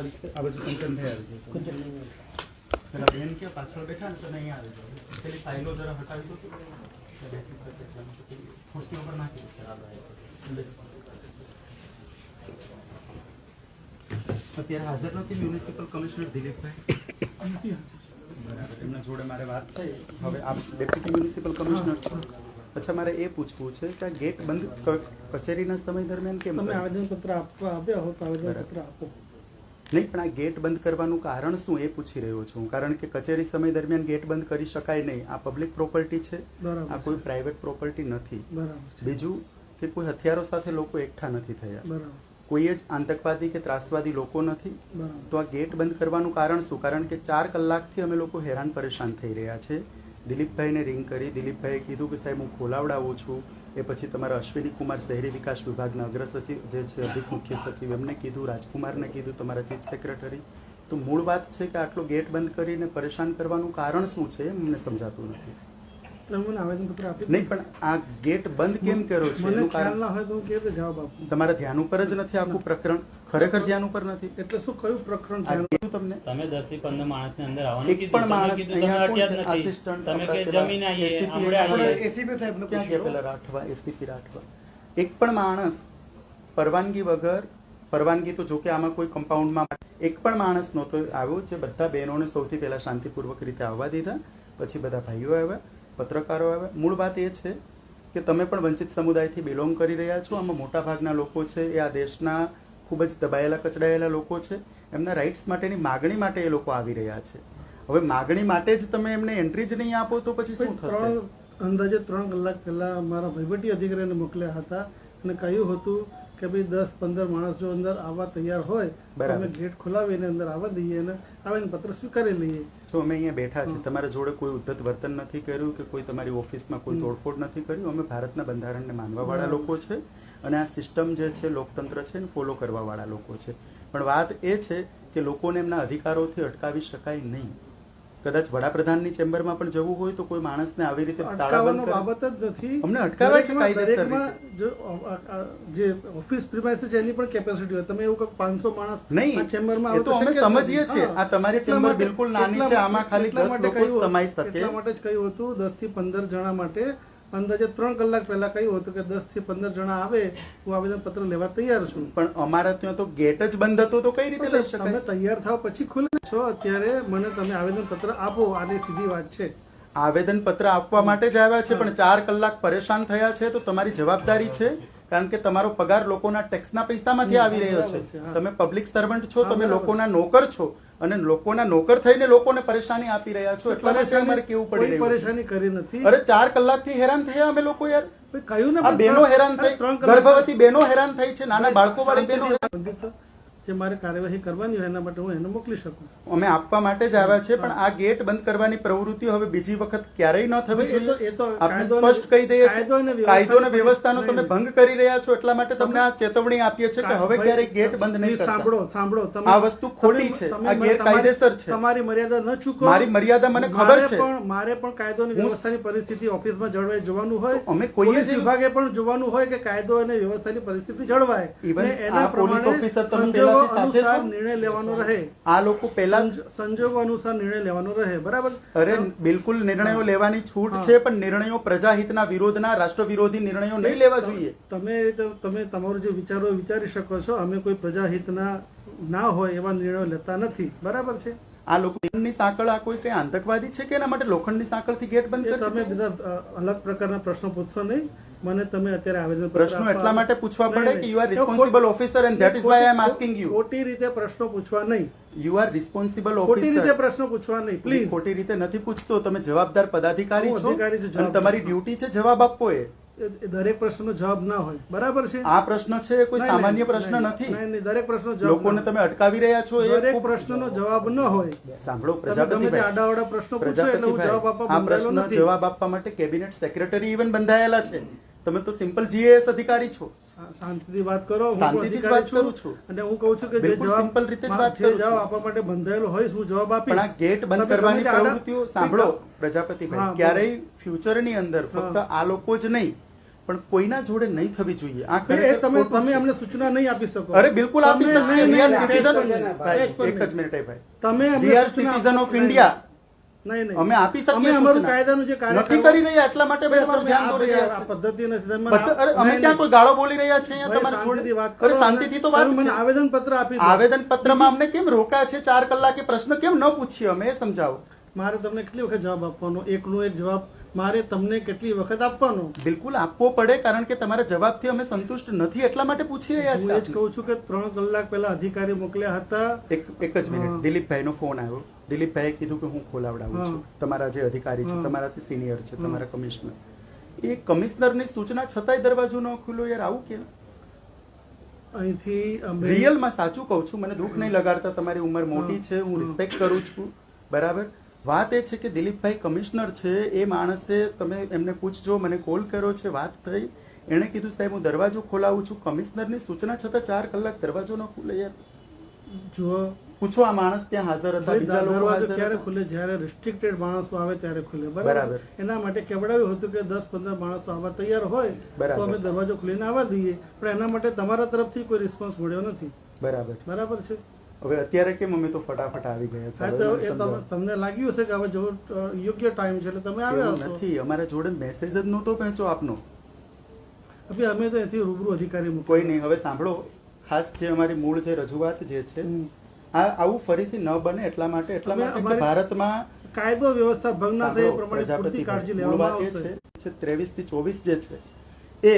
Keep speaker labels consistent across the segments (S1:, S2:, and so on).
S1: પરીક્ષા આ બાજુ કંચનભાઈ આવી જાય. પેલા બેન કે પાછળ બેઠા ને તમે અહીંયા આવી જાઓ. પેલી ફાઇલો જરા હટાવી દો તો બેસી શકે એટલા માટે ખુરશી ઉપર નાખી દો. અત્યારે હાજર નથી મ્યુનિસિપલ કમિશનર દિલીપભાઈ. બરાબર, એમના જોડે મારે વાત થઈ. હવે આપ ડેપ્યુટી મ્યુનિસિપલ કમિશનર છો. અચ્છા, મારે એ પૂછવું છે કે આ ગેટ બંધ કચેરીના સમય દરમિયાન કેમ
S2: તમે આવેદનપત્ર આપ્યા હો તો આવેદનપત્ર આપો.
S1: નહીં, પણ આ ગેટ બંધ કરવાનું કારણ શું એ પૂછી રહ્યો છું. કારણ કે કચેરી સમય દરમિયાન ગેટ બંધ કરી શકાય નહીં. આ પબ્લિક પ્રોપર્ટી છે, આ કોઈ પ્રાઇવેટ પ્રોપર્ટી નથી. બીજું કે કોઈ હથિયારો સાથે લોકો એકઠા નથી થયા, કોઈ જ આતંકવાદી કે ત્રાસવાદી લોકો નથી. તો આ ગેટ બંધ કરવાનું કારણ શું? કારણ કે 4 કલાકથી અમે લોકો હેરાન પરેશાન થઈ રહ્યા છે. દિલીપભાઈને રિંગ કરી, દિલીપભાઈએ કીધું કે સાહેબ હું ખોલાવડાવું છું. એ પછી તમારા અશ્વિની કુમાર શહેરી વિકાસ વિભાગના અગ્ર સચિવ જે છે, અધિક મુખ્ય સચિવ, એમને કીધું, રાજકુમારને કીધું, તમારા ચીફ સેક્રેટરી. તો મૂળ વાત છે કે આટલો ગેટ બંધ કરીને પરેશાન કરવાનું કારણ શું છે એ મને સમજાતું નથી.
S2: આવેદનપત્ર આપી
S1: નહીં, પણ આ ગેટ બંધ કેમ કર્યો છે એનું કારણ
S2: ના હોય તો હું કેવી રીતે જવાબ આપું?
S1: તમારા ધ્યાન ઉપર જ નથી આખું પ્રકરણ, ખરેખર ધ્યાન ઉપર નથી.
S2: એટલે શું કયું પ્રકરણ
S1: તમને
S3: તમે 10 થી 15 માણસની અંદર આવવાનું
S1: એક પણ માણસ અહીંયા કોણ છે? આસિસ્ટન્ટ
S3: તમે કે જમીન આવીએ આપણે
S2: એસીપી સાહેબને
S1: ક્યાં ગયા? પેલા રાઠવા, એસીપી રાઠવા. એક પણ માણસ પરવાનગી વગર, પરવાનગી તો જોકે આમાં કોઈ કમ્પાઉન્ડમાં એક પણ માણસ નહોતો આવ્યો જે બધા બહેનોને સૌથી પહેલા શાંતિપૂર્વક રીતે આવવા દીધા. પછી બધા ભાઈઓ આવ્યા, પત્રકારો આવ્યા. મૂળ વાત એ છે કે તમે પણ વંચિત સમુદાયથી બિલોંગ કરી રહ્યા છો. આમાં મોટા ભાગના લોકો છે એ આ દેશના ખૂબ જ દબાયેલા કચડાયેલા લોકો છે. એમના રાઇટ્સ માટેની માગણી માટે એ લોકો આવી રહ્યા છે. હવે માગણી માટે જ તમે એમને એન્ટ્રી જ નહીં આપો તો પછી શું થશે?
S2: અંદાજે 3 કલાક પહેલા મારા વહીવટી અધિકારીને મોકલ્યા હતા અને કહ્યું હતું કે ભાઈ 10-15 માણસ જો અંદર આવવા તૈયાર હોય તો અમે ગેટ ખોલાવીને અંદર આવવા દઈએ અને આવેદનપત્ર સ્વીકારી લઈએ.
S1: જો અમે અહીંયા બેઠા છીએ, તમારા જોડે કોઈ ઉદ્ધત વર્તન નથી કર્યું કે કોઈ તમારી ઓફિસમાં કોઈ તોડફોડ નથી કર્યું. અમે ભારતના બંધારણને માનવાવાળા લોકો છે અને આ સિસ્ટમ જે છે, લોકતંત્ર છે, એને ફોલો કરવાવાળા લોકો છે. પણ વાત એ છે કે લોકોને એમના અધિકારોથી અટકાવી શકાય નહીં. કદાચ વડાપ્રધાનની ચેમ્બરમાં પણ જવું હોય તો કોઈ માણસને આવી રીતે
S2: તાળાબંધ બાબત જ નથી.
S1: અમને અટકાવે છે કાયદેસર
S2: જે ઓફિસ પ્રિમાઇસીસ છે એની પણ કેપેસિટી હોય. તમે એવું કે 500 માણસ
S1: નહીં
S2: ચેમ્બરમાં
S1: આવે તો અમે સમજીએ છીએ. આ તમારી ચેમ્બર બિલકુલ નાની છે, આમાં ખાલી 10 લોકો સમાઈ શકે.
S2: એટલા માટે જ કહ્યું હતું 10 થી 15 જણા માટે. અંદાજે 3 કલાક પહેલા કહ્યું હતું કે 10 થી 15 જણા આવે હું આવેદનપત્ર લેવા તૈયાર છું.
S1: પણ અમારા ત્યાં તો ગેટ જ બંધ હતો તો કઈ રીતે લઈ શકાય?
S2: તમે તૈયાર થાવ પછી ખુલે છો. અત્યારે મને તમે આવેદનપત્ર આપો, આની સીધી વાત છે.
S1: આવેદનપત્ર આપવા માટે જ આવ્યા છે, પણ 4 કલાક પરેશાન થયા છે તો તમારી જવાબદારી છે. કારણ કે તમારો પગાર લોકોના ટેક્સના પૈસામાંથી આવી રહ્યો છે. તમે પબ્લિક સર્વન્ટ છો, તમે લોકોના નોકર છો અને લોકોના નોકર થઈને લોકોને પરેશાની આપી રહ્યા છો. એટલા માટે અમારે કેવું પડી રહ્યું છે.
S2: પરેશાની કરી નથી.
S1: અરે 4 કલાકથી હેરાન થયા અમે લોકો યાર.
S2: કહ્યું ને
S1: આ બહેનો હેરાન થઈ, ગર્ભવતી બહેનો હેરાન થઈ છે, નાના બાળકો વાળી બહેનો.
S2: જે મારે કાર્યવાહી કરવાની હોય એના માટે હું એને મોકલી શકું.
S1: અમે આપવા માટે જ આવ્યા છે, પણ આ ગેટ બંધ કરવાની પ્રવૃત્તિ હવે બીજી વખત ક્યારેય ન થવી જોઈએ. આપણે સ્પષ્ટ કહી દઈએ છીએ કાયદો અને વ્યવસ્થાનો તમે ભંગ કરી રહ્યા છો. એટલા માટે તમને આ ચેતવણી આપીએ છીએ કે હવે ક્યારેય ગેટ બંધ નહીં કરતા.
S2: સાંભળો,
S1: આ વસ્તુ ખોટી છે, આ ગેરકાયદેસર છે.
S2: તમારી મર્યાદા ન ચૂકો.
S1: મારી મર્યાદા મને ખબર છે.
S2: મારે પણ કાયદો અને વ્યવસ્થાની પરિસ્થિતિ ઓફિસમાં જળવાઈ જોવાનું હોય.
S1: અમે કોઈ જ
S2: વિભાગે પણ જોવાનું હોય કે કાયદો અને વ્યવસ્થાની પરિસ્થિતિ જળવાય.
S1: એના પોલીસ ઓફિસર તમે
S2: નિર્ણય લેવાનો રહે.
S1: આ લોકો પહેલા
S2: સંજોગો અનુસાર નિર્ણય લેવાનો રહે. બરાબર?
S1: અરે બિલકુલ નિર્ણયો લેવાની છૂટ છે, પણ નિર્ણયો પ્રજાહિતના વિરોધના, રાષ્ટ્ર વિરોધી નિર્ણયો નહીં લેવા જોઈએ.
S2: તમે તમારું જે વિચારો વિચારી શકો છો. અમે કોઈ પ્રજાહિતના ના હોય એવા નિર્ણયો લેતા નથી. બરાબર છે?
S1: આ લોખંડની સાંકળ, આ કોઈ કઈ આતંકવાદી છે કે એના માટે લોખંડની સાંકળથી ગેટ બંધ કરી?
S2: તમે બધા અલગ પ્રકારના પ્રશ્નો પૂછશો નહીં મને. તમે અત્યારે આવેદન
S1: પ્રશ્નો એટલા માટે પૂછવા પડે કે you are responsible officer and that is why I am asking you.
S2: ખોટી રીતે પ્રશ્નો પૂછવા નહીં.
S1: You are responsible officer.
S2: ખોટી રીતે પ્રશ્નો પૂછવા નહીં પ્લીઝ.
S1: ખોટી રીતે નથી પૂછતો. તમે જવાબદાર પદાધિકારી છો અને તમારી ડ્યુટી છે જવાબ આપવો.
S2: દરેક પ્રશ્નનો જવાબ ના હોય. બરાબર છે?
S1: આ પ્રશ્ન છે કોઈ સામાન્ય પ્રશ્ન નથી.
S2: દરેક પ્રશ્નનો જવાબ
S1: લોકોને તમે અટકાવી રહ્યા છો.
S2: દરેક પ્રશ્નનો જવાબ ન હોય.
S1: સાંભળો પ્રજાપતિભાઈ,
S2: આડાઅવળા પ્રશ્નો પૂછો એટલે હું જવાબ આપવા
S1: આ પ્રશ્ન જવાબ આપવા માટે કેબિનેટ સેક્રેટરી ઇવન બંધાયેલા છે. તમે તો સિમ્પલ જીએસ અધિકારી છો.
S2: શાંતિથી વાત કરો.
S1: શાંતિથી જ વાત કરું છું
S2: અને હું કહું છું કે જે જવાબ
S1: સિમ્પલ રીતે જ વાત કરું છું.
S2: જવાબ આપવા માટે બંધાયેલો હોય શું જવાબ આપીશ.
S1: પણ આ ગેટ બંધ કરવાની પ્રવૃત્તિઓ સાંભળો પ્રજાપતિભાઈ, ક્યારેય ફ્યુચરની અંદર ફક્ત આ લોકો જ નહીં પણ કોઈના જોડે નહીં થવી જોઈએ. આ
S2: એ
S1: ખરેખર
S2: તમે
S1: ખોટું
S2: તમે
S1: છે.
S2: અમને સૂચના નહીં આપી શકો.
S1: અરે બિલકુલ આપી
S2: તમે
S1: શકીએ.
S2: નહીં,
S1: We are
S2: નહીં,
S1: citizen-
S2: નહીં,
S1: ભાઈ,
S2: એક
S1: એક જ મિનિટ ભાઈ.
S2: તમે અમને
S1: We are
S2: સૂચના
S1: citizen
S2: આપો.
S1: of India.
S2: નહીં, નહીં.
S1: અમે આપી શકીએ
S2: અમે અમારું
S1: સૂચના.
S2: કાયદાનું જે કાર્ય
S1: નથી
S2: કરવા-
S1: કરી રહ્યા એટલા માટે ભાઈ તમારું ધ્યાન દોરી રહ્યા
S2: આ
S1: છે.
S2: પદ્ધતિ નથી. તમે મને
S1: અરે અમે
S2: નહીં,
S1: ક્યાં કોઈ ગાળો બોલી રહ્યા છે અહીંયા
S2: ભાઈ,
S1: તમારી
S2: શાંતિથી વાત
S1: જોડે?
S2: કરો.
S1: અરે શાંતિથી તો વાત
S2: તમે મને
S1: છે.
S2: આવેદન પત્ર આપી દો.
S1: આવેદન પત્રમાં અમને કેમ રોક્યા છે 4 કલાકે? પ્રશ્ન કેમ ન પૂછીએ અમે એ સમજાવો.
S2: મારે તમને કેટલી વખત જવાબ આપવાનો? એકનો એક જવાબ મારે તમને કેટલી વખત આપવાનો?
S1: બિલકુલ આપવો પડે, કારણ કે તમારા જવાબથી અમે સંતુષ્ટ નથી એટલા માટે પૂછી રહ્યા
S2: હું
S1: છે
S2: એ જ કહું છું કે 3 કલાક પહેલા અધિકારી મોકલ્યા હતા.
S1: એક જ મિનિટ. દિલીપભાઈનો ફોન આવ્યો. દિલીપભાઈએ કીધું કે હું ખોલાવડાવું છું. તમારા જે અધિકારી છે, તમારાથી સિનિયર છે, તમારા કમિશનર, એ કમિશનરની સૂચના છતાંય દરવાજો ન ખુલ્યો. યાર આવું કેમ?
S2: અહીંથી અમે
S1: રિયલમાં સાચું કહું છું, મને દુઃખ નહીં લગાડતા. તમારી ઉંમર મોટી છે, હું રિસ્પેક્ટ કરું છું, બરાબર. વાત એ છે કે દિલીપભાઈ કમિશનર છે, એ માણસે, તમે એમને પૂછજો, મને કોલ કર્યો છે, વાત થઈ, એણે કીધું સાહેબ હું દરવાજો ખોલાવું છું. કમિશનરની સૂચના છતાં 4 કલાક દરવાજો ન ખુલે. યાર
S2: જુઓ,
S1: પૂછો, આ માણસ ત્યાં હાજર હતા, બીજા લોકો
S2: દરવાજો
S1: હાજર
S2: ક્યારે
S1: હતા.
S2: ખુલે? જ્યારે રિસ્ટ્રિક્ટેડ માણસો આવે ત્યારે ખુલે.
S1: બરાબર.
S2: બરાબર. એના માટે કેવડાવ્યું હતું કે 10-15 માણસો આવવા તૈયાર હોય
S1: બરાબર.
S2: તો અમે દરવાજો ખોલીને આવવા દઈએ, પણ એના માટે તમારા તરફથી કોઈ રિસ્પોન્સ મળ્યો નથી.
S1: બરાબર.
S2: બરાબર છે.
S1: હવે અત્યારે કેમ અમે તો ફટાફટ આવી ગયા છે?
S2: હા,
S1: હવે
S2: તો
S1: મને
S2: એ
S1: સમજાવો.
S2: તમને લાગ્યું હશે કે હવે જો યોગ્ય ટાઈમ છે એટલે તમે આવ્યા
S1: એવું
S2: હશો.
S1: નથી, અમારા જોડે મેસેજ જ નહોતો પહોંચ્યો આપનો.
S2: હવે અમે તો એથી રૂબરૂ અધિકારી મૂક્યા.
S1: કોઈ નહીં. હવે સાંભળો, ખાસ જે અમારી મૂળ જે રજૂઆત જે છે, આ આવું ફરીથી ન બને એટલા માટે કે ભારતમાં
S2: કાયદો વ્યવસ્થા ભંગ ના થાય એ પ્રમાણે
S1: પ્રજાપતિ
S2: પૂરતી કાળજી
S1: મૂળ
S2: લેવામાં
S1: વાત એ
S2: આવશે.
S1: છે 23 થી 24 જે છે એ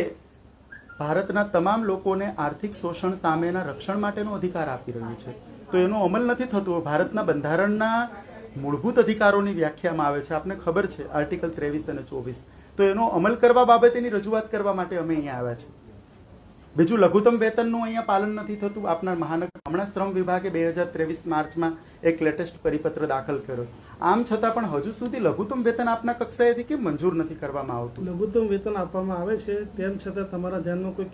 S1: ભારતના તમામ લોકોને આર્થિક શોષણ સામેના રક્ષણ માટેનો અધિકાર આપી રહ્યું છે. તો એનો અમલ નથી થતો. ભારતના બંધારણના મૂળભૂત અધિકારોની વ્યાખ્યામાં આવે છે, આપને ખબર છે, આર્ટિકલ 23 અને 24. તો એનો અમલ કરવા બાબતેની રજૂઆત કરવા માટે અમે અહીંયા આવ્યા છે. બીજું લઘુત્તમ વેતનનું અહીંયા પાલન નથી થતું. આપના મહાનગર હમણાં શ્રમ વિભાગે 2023 માર્ચમાં એક લેટેસ્ટ પરિપત્ર દાખલ કર્યો. આમ છતાં પણ હજુ સુધી લઘુત્તમ વેતન આપના કક્ષાએથી કેમ મંજૂર નથી કરવામાં આવતું?
S2: લઘુત્તમ વેતન આપવામાં આવે છે, તેમ છતાં તમારા ધ્યાનમાં કોઈ